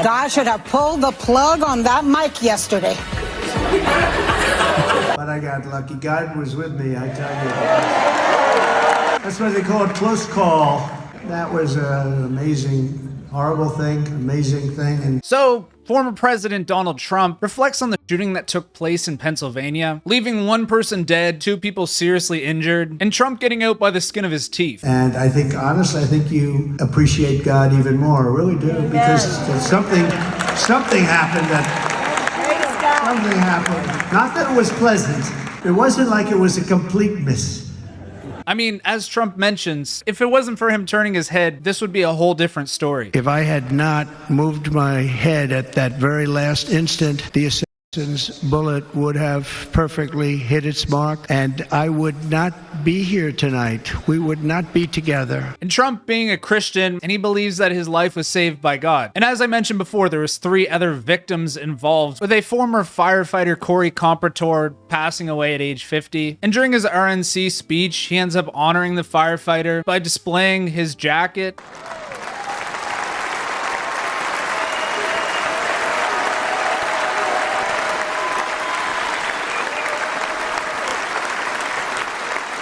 God should have pulled the plug on that mic yesterday. But I got lucky. God was with me, I tell you. That's what they call it, close call. That was an amazing, horrible thing, amazing thing. And so, former President Donald Trump reflects on the shooting that took place in Pennsylvania, leaving one person dead, 2 people seriously injured, and Trump getting out by the skin of his teeth. And I think, honestly, I think you appreciate God even more. I really do, because something happened something happened. Not that it was pleasant. It wasn't like it was a complete miss. I mean, as Trump mentions, if it wasn't for him turning his head, this would be a whole different story. If I had not moved my head at that very last instant, the assassin's bullet would have perfectly hit its mark, and I would not be here tonight. We would not be together. And Trump being a Christian, and he believes that his life was saved by God. And as I mentioned before, there was 3 other victims involved, with a former firefighter, Corey Comparator, passing away at age 50. And during his RNC speech, he ends up honoring the firefighter by displaying his jacket.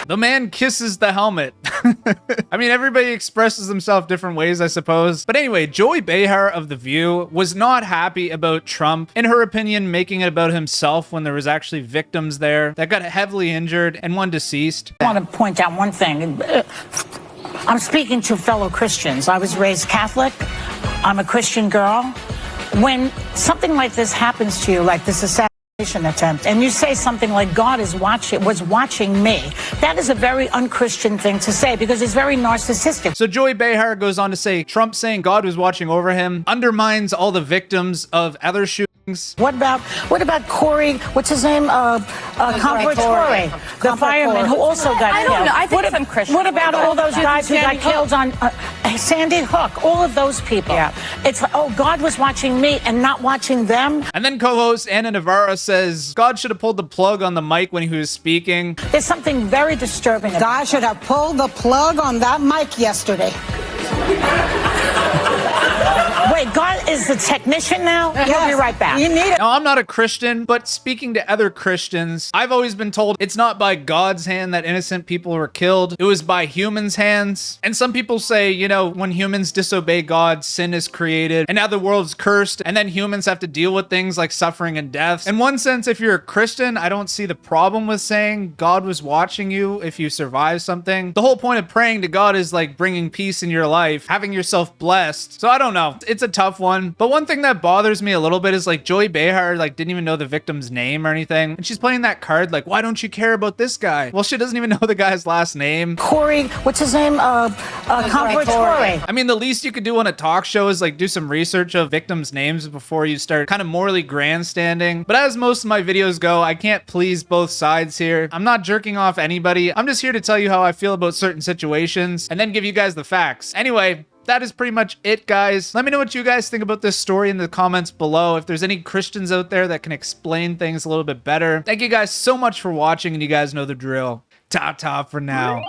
The man kisses the helmet. I mean, everybody expresses themselves different ways, I suppose. But anyway, Joy Behar of The View was not happy about Trump, in her opinion, making it about himself when there was actually victims there that got heavily injured and one deceased. I want to point out one thing. I'm speaking to fellow Christians. I was raised Catholic. I'm a Christian girl. When something like this happens to you, like this assassination attempt, and you say something like God was watching me, that is a very unchristian thing to say, because it's very narcissistic. So Joy Behar goes on to say, Trump saying God was watching over him undermines all the victims of other shootings. What about Corey, what's his name? Comparatore, the fireman who also got killed. I don't know. I think some Christians. What about all those guys who got killed on Sandy Hook? All of those people. Yeah. It's, oh, God was watching me and not watching them. And then co-host Anna Navarro says God should have pulled the plug on the mic when he was speaking. There's something very disturbing. God should have pulled the plug on that mic yesterday. Wait, God is the technician now? Yes. We'll be right back. You need it. Now, I'm not a Christian, but speaking to other Christians, I've always been told it's not by God's hand that innocent people were killed. It was by humans' hands. And some people say, you know, when humans disobey God, sin is created, and now the world's cursed, and then humans have to deal with things like suffering and death. In one sense, if you're a Christian, I don't see the problem with saying God was watching you if you survive something. The whole point of praying to God is like bringing peace in your life, having yourself blessed. So I don't know. It's a tough one. But one thing that bothers me a little bit is like Joy Behar like didn't even know the victim's name or anything. And she's playing that card like, why don't you care about this guy? Well, she doesn't even know the guy's last name. Corey, what's his name? Comparatore. I mean, the least you could do on a talk show is like do some research of victims' names before you start kind of morally grandstanding. But as most of my videos go, I can't please both sides here. I'm not jerking off anybody. I'm just here to tell you how I feel about certain situations and then give you guys the facts. Anyway, that is pretty much it, guys. Let me know what you guys think about this story in the comments below. If there's any Christians out there that can explain things a little bit better. Thank you guys so much for watching, and you guys know the drill. Ta-ta for now.